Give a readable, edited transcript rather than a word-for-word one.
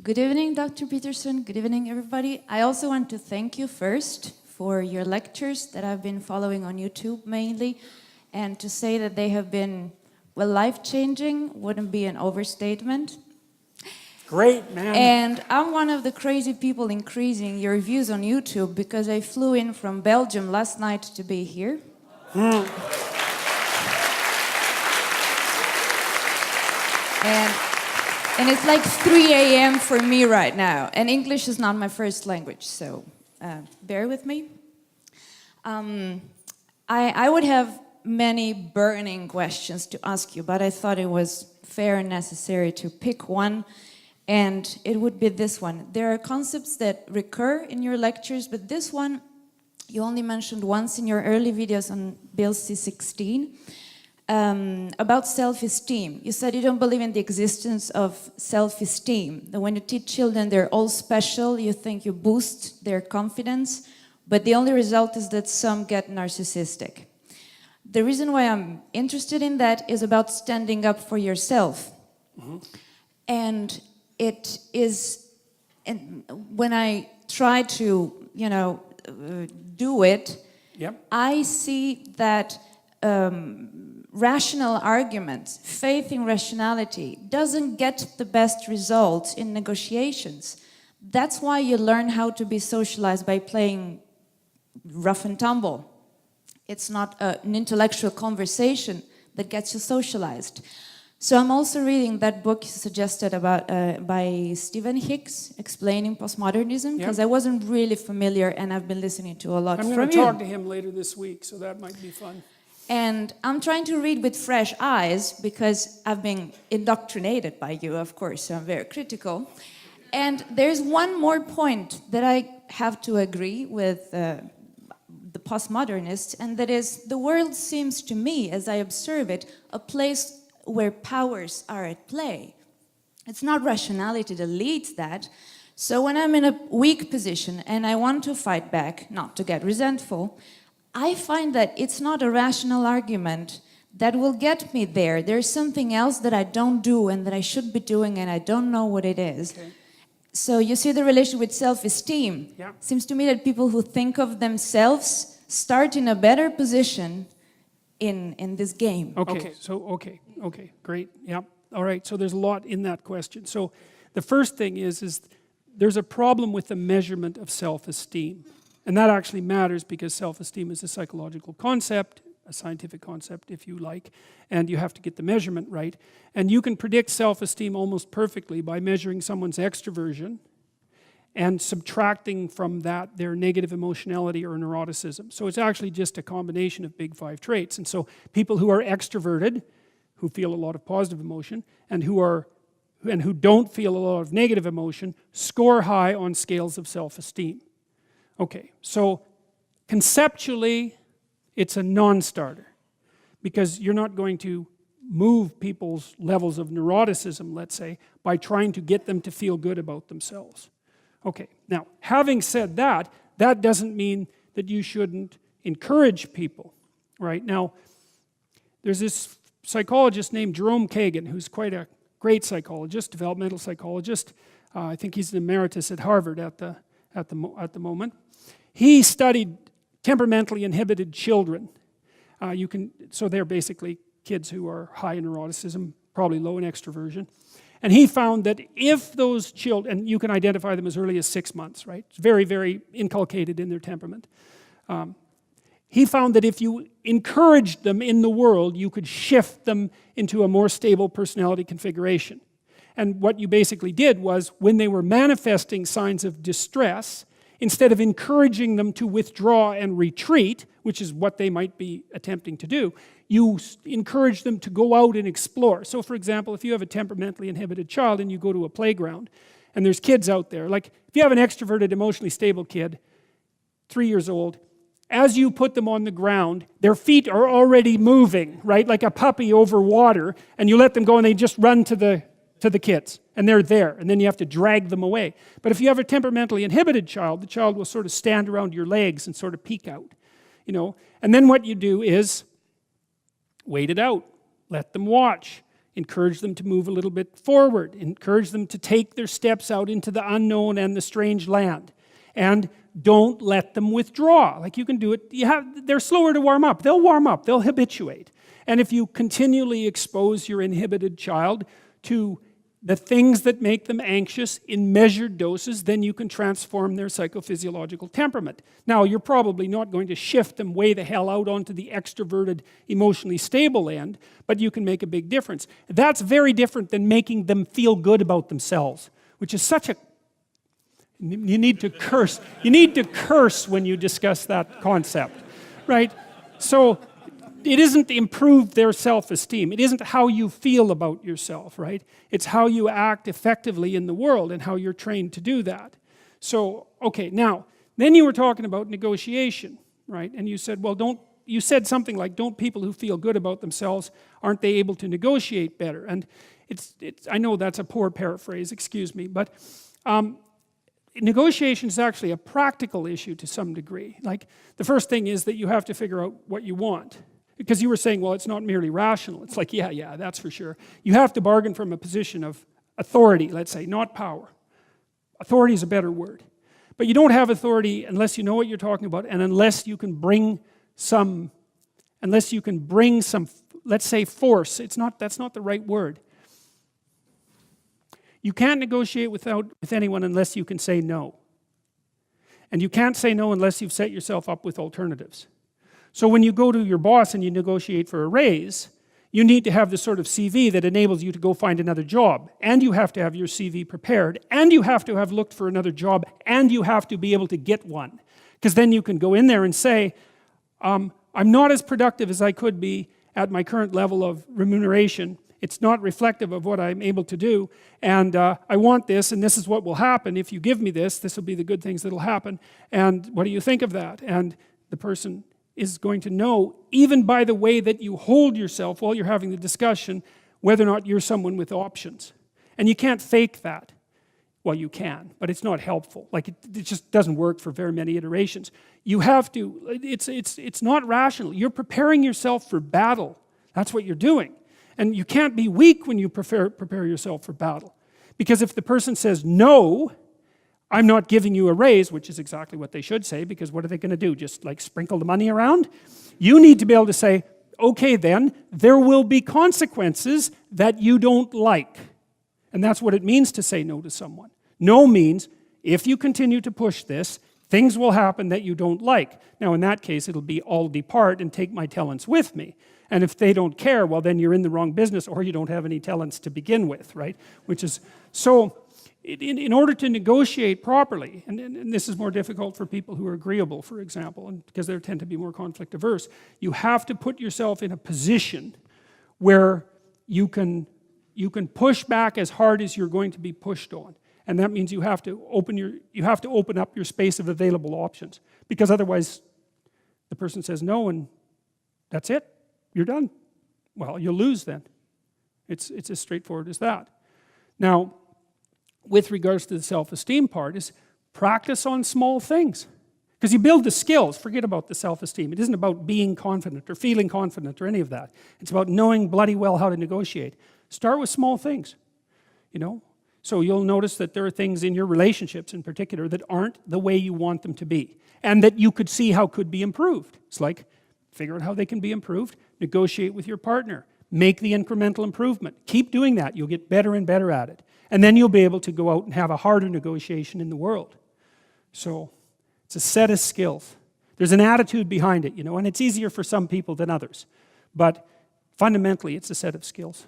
Good evening, Dr. Peterson. Good evening, everybody. I also want to thank you first for your lectures that I've been following on YouTube mainly, and to say that they have been, well, life-changing wouldn't be an overstatement. Great, man. And I'm one of the crazy people increasing your views on YouTube because I flew in from Belgium last night to be here. And it's like 3 a.m. for me right now. And English is not my first language, so bear with me. I would have many burning questions to ask you, but I thought it was fair and necessary to pick one, and it would be this one. There are concepts that recur in your lectures, but this one you only mentioned once in your early videos on Bill C-16. About self-esteem. You said you don't believe in the existence of self-esteem. That when you teach children they're all special, you think you boost their confidence, but the only result is that some get narcissistic. The reason why I'm interested in that is about standing up for yourself. And it is, and when I try to, do it, I see that rational arguments, faith in rationality, doesn't get the best results in negotiations. That's why you learn how to be socialized by playing rough and tumble. It's not an intellectual conversation that gets you socialized. So I'm also reading that book you suggested about by Stephen Hicks, Explaining Postmodernism, because I wasn't really familiar, and I've been listening to a lot from you. I'm going to talk to him later this week, so that might be fun. And I'm trying to read with fresh eyes because I've been indoctrinated by you, of course, so I'm very critical. And there's one more point that I have to agree with the postmodernists, and that is the world seems to me, as I observe it, a place where powers are at play. It's not rationality that leads that. So when I'm in a weak position and I want to fight back, not to get resentful, I find that it's not a rational argument that will get me there. There's something else that I don't do and that I should be doing, and I don't know what it is. Okay. So you see the relation with self-esteem. Seems to me that people who think of themselves start in a better position in this game. Okay, great. Yeah. All right, so there's a lot in that question. So the first thing is there's a problem with the measurement of self-esteem. And that actually matters because self-esteem is a psychological concept, a scientific concept if you like, and you have to get the measurement right. And you can predict self-esteem almost perfectly by measuring someone's extroversion and subtracting from that their negative emotionality or neuroticism. So it's actually just a combination of big 5 traits. And so people who are extroverted, who feel a lot of positive emotion, and who don't feel a lot of negative emotion, score high on scales of self-esteem. Okay, so conceptually, it's a non-starter because you're not going to move people's levels of neuroticism, let's say, by trying to get them to feel good about themselves. Okay, now, having said that, that doesn't mean that you shouldn't encourage people, right? Now, there's this psychologist named Jerome Kagan, who's quite a great psychologist, developmental psychologist. I think he's an emeritus at Harvard at the moment. He studied temperamentally inhibited children. So they're basically kids who are high in neuroticism, probably low in extroversion. And he found that if those children, and you can identify them as early as 6 months, right? It's very, very inculcated in their temperament. He found that if you encouraged them in the world, you could shift them into a more stable personality configuration. And what you basically did was, when they were manifesting signs of distress, instead of encouraging them to withdraw and retreat, which is what they might be attempting to do, you encourage them to go out and explore. So for example, if you have a temperamentally inhibited child and you go to a playground and there's kids out there, like if you have an extroverted, emotionally stable kid, 3 years old, as you put them on the ground, their feet are already moving, right? Like a puppy over water, and you let them go and they just run to the kids, and they're there, and then you have to drag them away. But if you have a temperamentally inhibited child, the child will sort of stand around your legs and sort of peek out, and then what you do is wait it out, let them watch, Encourage them to move a little bit forward. Encourage them to take their steps out into the unknown and the strange land. And don't let them withdraw. Like, you can do it. They're slower to warm up. They'll warm up. They'll habituate. And if you continually expose your inhibited child to the things that make them anxious in measured doses, then you can transform their psychophysiological temperament. Now, you're probably not going to shift them way the hell out onto the extroverted, emotionally stable end, but you can make a big difference. That's very different than making them feel good about themselves, which is such a... You need to curse. You need to curse when you discuss that concept, right? So it isn't improve their self-esteem. It isn't how you feel about yourself, right? It's how you act effectively in the world and how you're trained to do that. So, okay, now, then you were talking about negotiation, right? And you said, well, you said something like, don't people who feel good about themselves, aren't they able to negotiate better? And I know that's a poor paraphrase, excuse me, but negotiation is actually a practical issue to some degree. Like, the first thing is that you have to figure out what you want. Because you were saying, well, it's not merely rational. It's like, yeah, that's for sure. You have to bargain from a position of authority, let's say, not power. Authority is a better word. But you don't have authority unless you know what you're talking about, and unless you can bring some, let's say, force. That's not the right word. You can't negotiate with anyone unless you can say no. And you can't say no unless you've set yourself up with alternatives. So when you go to your boss and you negotiate for a raise, you need to have the sort of CV that enables you to go find another job. And you have to have your CV prepared. And you have to have looked for another job. And you have to be able to get one. Because then you can go in there and say, I'm not as productive as I could be at my current level of remuneration. It's not reflective of what I'm able to do. And I want this, and this is what will happen. If you give me this will be the good things that will happen. And what do you think of that? And the person is going to know, even by the way that you hold yourself while you're having the discussion, whether or not you're someone with options. And you can't fake that. Well, you can, but it's not helpful. Like, it just doesn't work for very many iterations. You have to, it's not rational. You're preparing yourself for battle. That's what you're doing. And you can't be weak when you prepare yourself for battle. Because if the person says, no, I'm not giving you a raise, which is exactly what they should say, because what are they going to do? Just like sprinkle the money around? You need to be able to say, okay then, there will be consequences that you don't like. And that's what it means to say no to someone. No means, if you continue to push this, things will happen that you don't like. Now in that case, it'll be I'll depart and take my talents with me. And if they don't care, well then you're in the wrong business, or you don't have any talents to begin with, right? Which is, so in order to negotiate properly, and this is more difficult for people who are agreeable, for example, and because they tend to be more conflict averse, you have to put yourself in a position where you can push back as hard as you're going to be pushed on. And that means you have to open up your space of available options, because otherwise the person says no and that's it, you're done. Well, you'll lose then. It's as straightforward as that. Now, with regards to the self-esteem part, is practice on small things. Because you build the skills, forget about the self-esteem. It isn't about being confident or feeling confident or any of that. It's about knowing bloody well how to negotiate. Start with small things, you know. So you'll notice that there are things in your relationships in particular that aren't the way you want them to be, and that you could see how could be improved. It's like, figure out how they can be improved, negotiate with your partner, make the incremental improvement. Keep doing that. You'll get better and better at it. And then you'll be able to go out and have a harder negotiation in the world. So it's a set of skills. There's an attitude behind it, you know, and it's easier for some people than others. But fundamentally, it's a set of skills.